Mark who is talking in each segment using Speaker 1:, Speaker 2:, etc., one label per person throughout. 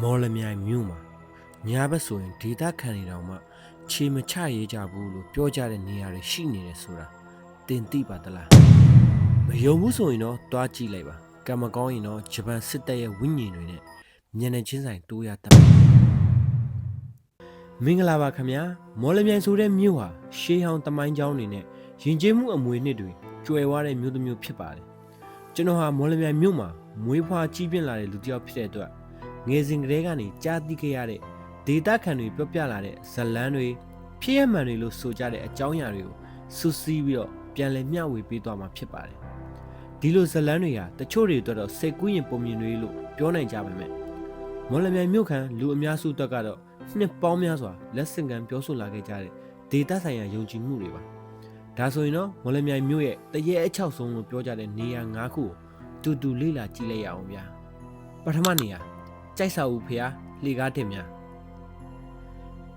Speaker 1: မော်လမြိုင်မြို့မှာညာဘက်ဆိုရင်ဒေသခံတွေတောင်မှခြေမချရေးကြဘူးလို့ပြောကြတဲ့နေရာတွေရှိနေတယ်ဆိုတာတင်သိပါသလားမယုံဘူးဆိုရင်တော့တွားကြည့်လိုက်ပါကံမကောင်းရင်တော့ဂျပန်စစ်တပ်ရဲ့ဝိညာဉ်တွေနဲ့မျက်နှာချင်းဆိုင်တိုးရတတ်မင်္ဂလာပါခင်ဗျာမော်လမြိုင်ဆိုတဲ့မြို့ဟာရှေးဟောင်းတမိုင်းကျောင်းတွေနဲ့ယဉ်ကျေးမှုအမွေနှစ်တွေကျွယ်ဝတဲ့မြို့တစ်မြို့ဖြစ်ပါတယ်ကျွန်တော်ဟာမော်လမြိုင်မြို့မှာမွေးဖွားကြီးပြင်းလာတဲ့လူတစ်ယောက်ဖြစ်တဲ့အတွက်ငယ်စဉ်ကတည်းကနေကြားသိခဲ့ရတဲ့ဒေတာခန်တွေပြောပြလာတဲ့ဇလန်းတွေဖြစ်ရမှန်တွေလို့ဆိုကြတဲ့အကြောင်းအရာတွေကိုစူးစီးပြီးတော့ပြန်လည်မျှဝေပေးသွားမှာဖြစ်ပါတယ်ဒီလိုဇလန်းတွေဟာတချို့တွေအတွက်တော့စိတ်ကူးရင်ပုံမြင်တွေလို့ပြောနိုင်ကြပါမယ်မော်လမြိုင်မြို့ခံလူအများစုအတွက်ကတော့နှစ်ပေါင်းများစွာလက်ဆင့်ကမ်းပြောဆိုလာခဲ့ကြတဲ့ဒေတာဆိုင်ရာယုံကြည်မှုတွေပါဒါဆိုရင်တော့မော်လမြိုင်မြို့ရဲ့တရေအချောက်ဆုံးလို့ပြောကြတဲ့နေရာ၅ခုကိုတူတူလေ့လာကြည့်လိုက်ရအောင်ဗျာပထမနေရာကြိုက်စာဦးဖျားလှေကားတင်မျာ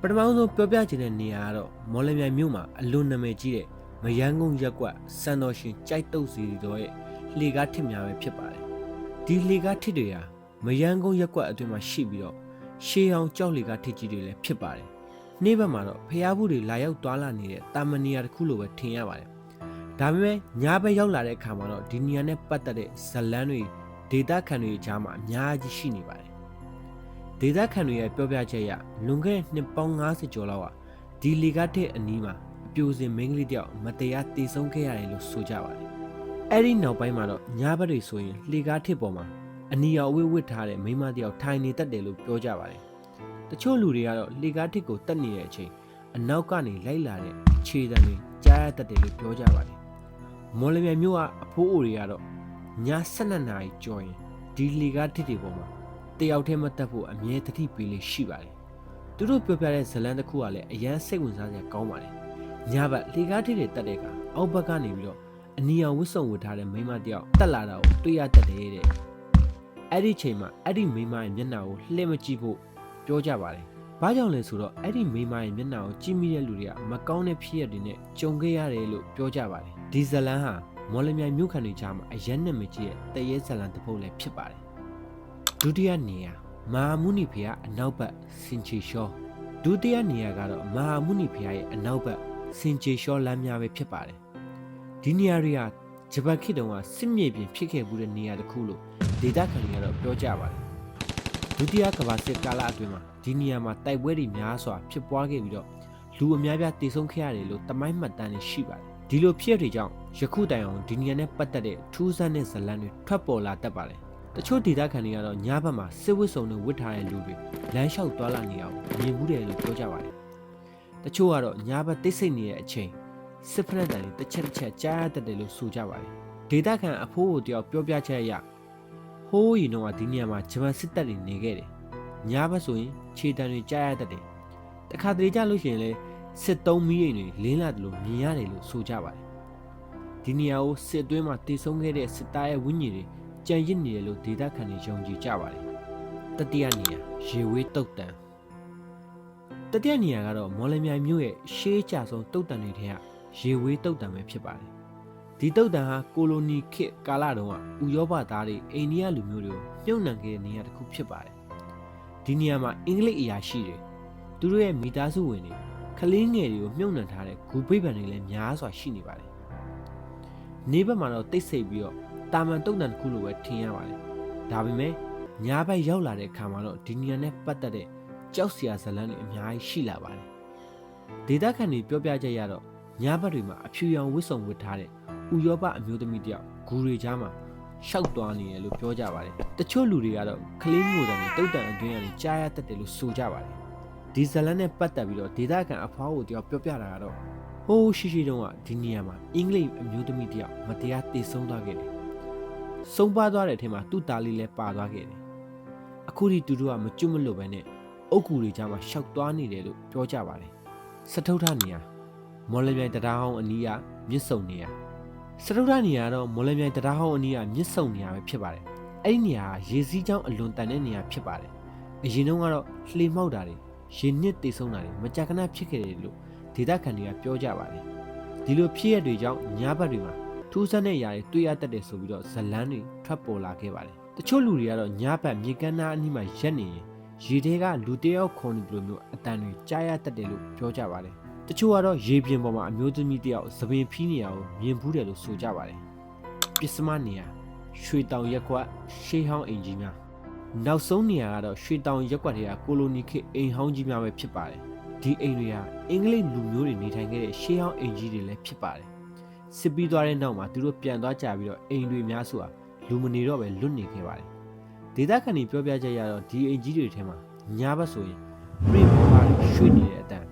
Speaker 1: းပထမဆုံးပြောပြချင်တဲ့နေရာကတော့မော်လမြိုင်မြို့မှာအလွန်နာမည်ကြီးတဲ့မယန်းကုန်းရက်ကွက်စံတော်ရှင်ကြိုက်တုတ်စီတော်ရဲ့လှေကားထစ်များပဲဖြစ်ပါတယ်ဒီလှေကားထစ်တွေဟာမယန်းကုန်းရက်ကွက်အတွင်းမှာရှိပြီးတော့ရှေးအောင်ကြောက်လှေကားထစ်ကြီးတွေလည်းဖြစ်ပါတယ်နေ့ဘက်မှာတော့ဖျားဘူးတွေလာရောက်သွားလာနေတဲ့တာမန်နေရာတစ်ခုလိုပဲထင်ရပါတယ်ဒါပေမဲ့ညဘက်ရောက်လာတဲ့အခါမှာတော့ဒီနေရာနဲ့ပတ်သက်တဲ့ဇလန်းတွေဒေတာခန်တွေအကြားမှာအများကြီးရှိနေပါတယ်ဒေတာခန်တွေရဲ့ပြောပြချက်အရလွန်ခဲ့တဲ့နှစ်ပေါင်း90ကျော်လောက်ကဒီလေကားတဲ့အနီးမှာအပြိုစင်မိန်းကလေးတယောက်မတရားတေဆုံးခဲ့ရတယ်လို့ဆိုကြပါတယ်အဲ့ဒီနောက်ပိုင်းမှာတော့ညဘက်တွေဆိုရင်လေကားထစ်ပေါ်မှာအနီရောင်ဝတ်ဝတ်ထားတဲ့မိန်းမတယောက်ထိုင်နေတတ်တယ်လို့ပြောကြပါတယ်တချို့လူတွေကတော့လေကားထစ်ကိုတက်နေတဲ့အချိန်အနောက်ကနေလိုက်လာတဲ့ခြေတံတွေကြားရတတ်တယ်လို့ပြောကြပါတယ်မော်လမြိုင်မြို့ကအဖိုးအိုတွေကတော့ည12နာရီကျော်ရင်ဒီလေကားထစ်တွေပေါ်မှာတယောက်တည်းမတက်ဖို့အမြဲတတိပေးလေးရှိပါတယ်သူတို့ပြောပြတဲ့ဇလန်းတစ်ခုကလည်းအရန်စိတ်ဝင်စားစရာကောင်းပါတယ်ညဘက်လေကားထစ်တွေတက်တဲ့အခါအောက်ဘက်ကနေပြီးတော့အနီရောင်ဝတ်စုံဝတ်ထားတဲ့မိန်းမတယောက်တက်လာတာကိုတွေ့ရတတ်တယ်တဲ့အဲ့ဒီချိန်မှာအဲ့ဒီမိန်းမရဲ့မျက်နှာကိုလှည့်မကြည့်ဖို့ပြောကြပါတယ်ဘာကြောင့်လဲဆိုတော့အဲ့ဒီမိန်းမရဲ့မျက်နှာကိုကြည့်မိတဲ့လူတွေကမကောင်းတဲ့ဖြစ်ရပ်တွေနဲ့ကြုံခဲ့ရတယ်လို့ပြောကြပါတယ်ဒီဇလန်းဟာမော်လမြိုင်မြို့ခံတွေကြားမှာအရန်နဲ့မကြီးရဲ့တရေဇလန်းတစ်ပုဒ်လည်းဖြစ်ပါတယ်ဒုတိယနေရာမဟာမုနိဖျားအနောက်ဘက်စင်ချေရှောဒုတိယနေရာကတော့မဟာမုနိဖျားရဲ့အနောက်ဘက်စင်ချေရှောလမ်းများပဲဖြစ်ပါတယ်ဒီနေရာတွေကဂျပန်ခေတ်တုန်းကစစ်မြေပြင်ဖြစ်ခဲ့မှုတဲ့နေရာတစ်ခုလို့ဒေတာခံတွေကတော့ပြောကြပါတယ်ဒုတိယကမ္ဘာစစ်ကာလအတွင်းမှာဒီနေရာမှာတိုက်ပွဲတွေများစွာဖြစ်ပွားခဲ့ပြီးတော့လူအများပြားတေဆုံးခဲ့ရတယ်လို့တမိုင်းမှတ်တမ်းတွေရှိပါတယ်ဒီလိုဖြစ်ရတဲ့ကြောင့်ယခုတိုင်အောင်ဒီနေရာနဲ့ပတ်သက်တဲ့ထူးဆန်းတဲ့ဇလန်းတွေထွက်ပေါ်လာတတ်ပါတယ်တချို့ဒေသခံတွေကတော့ညဘက်မှာစစ်ဝတ်စုံတွေဝတ်ထားတဲ့လူတွေလမ်းလျှောက်သွားလာနေအောင်မြင်မှုတယ်လို့ပြောကြပါတယ်တချို့ကတော့ညဘက်တိတ်ဆိတ်နေတဲ့အချိန်စစ်ဖက်တန်တွေတစ်ချက်ကြားရတတ်တယ်လို့ဆိုကြပါတယ်ဒေသခံအဖိုးကိုတယောက်ပြောပြချက်အရဟိုးရင်တော့ဒီနေရာမှာဂျပန်စစ်တပ်တွေနေခဲ့တယ်ညဘက်ဆိုရင်ခြေတံတွေကြားရတတ်တယ်တခါတလေကြလို့ရှိရင်လည်းစစ်သုံးမီးရိမ်တွေလင်းလာတယ်လို့မြင်ရတယ်လို့ဆိုကြပါတယ်ဒီနေရာကိုစစ်အတွင်းမှာတည်ဆုံခဲ့တဲ့စစ်သားရဲ့ဝိညာဉ်တွေကြံရစ်နေတယ်လို့ဒေသခံတွေယုံကြည်ကြပါတယ်တတိယနေရာရေဝေးတုတ်တန်တတိယနေရာကတော့မော်လမြိုင်မြို့ရဲ့ရှေးကြဆုံးတုတ်တန်တွေထဲကရေဝေးတုတ်တန်ပဲဖြစ်ပါတယ်ဒီတုတ်တန်ဟာကိုလိုနီခေတ်ကာလတုန်းကဥရောပသားတွေအိန္ဒိယလူမျိုးတွေကိုမြုပ်နှံခဲ့တဲ့နေရာတစ်ခုဖြစ်ပါတယ်ဒီနေရာမှာအင်္ဂလိပ်အရာရှိတွေသူတို့ရဲ့မိသားစုဝင်တွေကလေးငယ်တွေကိုမြုပ်နှံထားတဲ့ဂူပိတ်ပံတွေလည်းများစွာရှိနေပါတယ်နေဘက်မှာတော့တိတ်ဆိတ်ပြီးတော့တာမန်တုတ်တန်တစ်ခုလိုပဲထင်ရပါတယ်ဒါပေမဲ့ညဘက်ရောက်လာတဲ့အခါမှာတော့ဒီနေရာနဲ့ပတ်သက်တဲ့ကြောက်စရာဇလန်းတွေအများကြီးရှိလာပါတယ်ဒေတာခန်တွေပြောပြချက်ရတော့ညဘက်တွေမှာအဖြူရောင်ဝတ်စုံဝတ်ထားတဲ့ဥရောပအမျိုးသမီးတယောက်ဂူတွေကြားမှာရှောက်သွားနေတယ်လို့ပြောကြပါတယ်တချို့လူတွေကတော့ကလေးမျိုးတွေတုတ်တန်အတွင်းကနေကြားရတတ်တယ်လို့ဆိုကြပါတယ်ဒီဇလန်းနဲ့ပတ်သက်ပြီးတော့ဒေတာခန်အဖွားကိုတယောက်ပြောပြတာကတော့ဟိုးရှိတုန်းကဒီနေရာမှာအင်္ဂလိပ်အမျိုးသမီးတယောက်မတရားတေဆုံးသွားခဲ့တယ်ဆုံးပါသွားတဲ့အထက်မှာသူ့သားလေးလည်းပါသွားခဲ့တယ်အခုထိသူတို့ကမကျွတ်မလွတ်ပဲနဲ့အုတ်ဂူတွေကြားမှာရှောက်သွားနေတယ်လို့ပြောကြပါတယ်စထုထနေရာမော်လမြိုင်တရားဟောင်းအနီးကမြစ်ဆုံနေရာစထုထနေရာတော့မော်လမြိုင်တရားဟောင်းအနီးကမြစ်ဆုံနေရာပဲဖြစ်ပါတယ်အဲ့ဒီနေရာကရေစီးကြောင်းအလွန်တန်တဲ့နေရာဖြစ်ပါတယ်အရင်တုန်းကတော့လှေမှောက်တာတွေရေနစ်တေဆုံးတာတွေမကြာခဏဖြစ်ခဲ့တယ်လို့ဒေသခံတွေကပြောကြပါတယ်ဒီလိုဖြစ်ရတွေကြောင့်ညဘက်တွေမှာထူးဆန်းတဲ့အရာတွေတွေ့ရတတ်တယ်ဆိုပြီးတော့ဇလန်းတွေထွက်ပေါ်လာခဲ့ပါတယ်တချို့လူတွေကတော့ညဘက်မြေကမ်းနားအနီးမှာရက်နေရင် ရေထဲကလူတယောက်ခေါ်နေတယ်လို့မျိုးအတန်တွေကြားရတတ်တယ်လို့ပြောကြပါတယ်တချို့ကတော့ရေပြင်ပေါ်မှာအမျိုးသမီးတယောက်သပင်ဖီးနေရကိုမြင်ဘူးတယ်လို့ဆိုကြပါတယ်ပစ္စမနေရာရွှေတောင်ရက်ကွက်ရှေးဟောင်းအိမ်ကြီးများနောက်ဆုံးနေရာကတော့ရွှေတောင်ရက်ကွက်တွေကကိုလိုနီခေတ်အိမ်ဟောင်းကြီးများပဲဖြစ်ပါတယ်ဒီအိမ်တွေဟာအင်္ဂလိပ်လူမျိုးတွေနေထိုင်ခဲ့တဲ့ရှေးဟောင်းအိမ်ကြီးတွေလည်းဖြစ်ပါတယ်စစ်ပြီးသွားတဲ့နောက်မှာသူတို့ပြန်သွားကြပြီးတော့အိမ်တွေများစုဟာလူမနေတော့ပဲလွတ်နေခဲ့ပါတယ်ဒေသခံတွေပြောပြကြရတော့ဒီအိမ်ကြီးတွေထဲမှာညဘက်ဆိုရင်ပြိပေါ်ပါရွှေ့နေတဲ့အတန်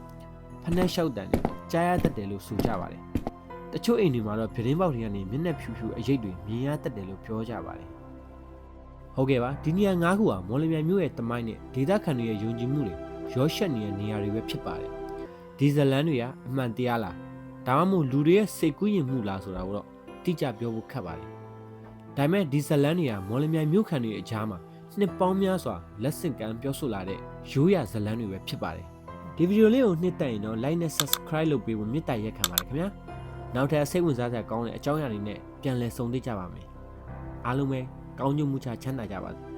Speaker 1: ဖနှက်လျှောက်တန်တွေကြားရတတ်တယ်လို့ဆိုကြပါတယ်တချို့အိမ်တွေမှာတော့ပြတင်းပေါက်တွေကနေမျက်နှာဖြူဖြူအရိပ်တွေမြင်ရတတ်တယ်လို့ပြောကြပါတယ်ဟုတ်ကဲ့ပါဒီနေရာ၅ခုဟာမော်လမြိုင်မြို့ရဲ့တမိုင်းနဲ့ဒေသခံတွေရဲ့ယုံကြည်မှုတွေရောရှက်နေတဲ့နေရာတွေပဲဖြစ်ပါတယ်ဒီဇလန်တွေကအမှန်တရားလားဒါမှမဟုတ်လူတွေရဲ့စိတ်ကူးယဉ်မှုလားဆိုတာကိုတော့တိကျပြောဖို့ခက်ပါတယ်ဒါပေမဲ့ဒီဇလန်တွေကမော်လမြိုင်မြို့ခံတွေအကြားမှာနှစ်ပေါင်းများစွာလက်ဆင့်ကမ်းပြောဆိုလာတဲ့ရိုးရာဇလန်တွေပဲဖြစ်ပါတယ်ဒီဗီဒီယိုလေးကိုနှစ်သက်ရင်တော့ like နဲ့ subscribe လုပ်ပေးဖို့မေတ္တာရက်ခံပါတယ်ခင်ဗျာနောက်ထပ်စိတ်ဝင်စားစရာကောင်းတဲ့အကြောင်းအရာတွေနဲ့ပြန်လည်ဆုံတွေ့ကြပါမယ်အားလုံးပဲကောင်းကျိုးမှုချမ်းသာကြပါစေ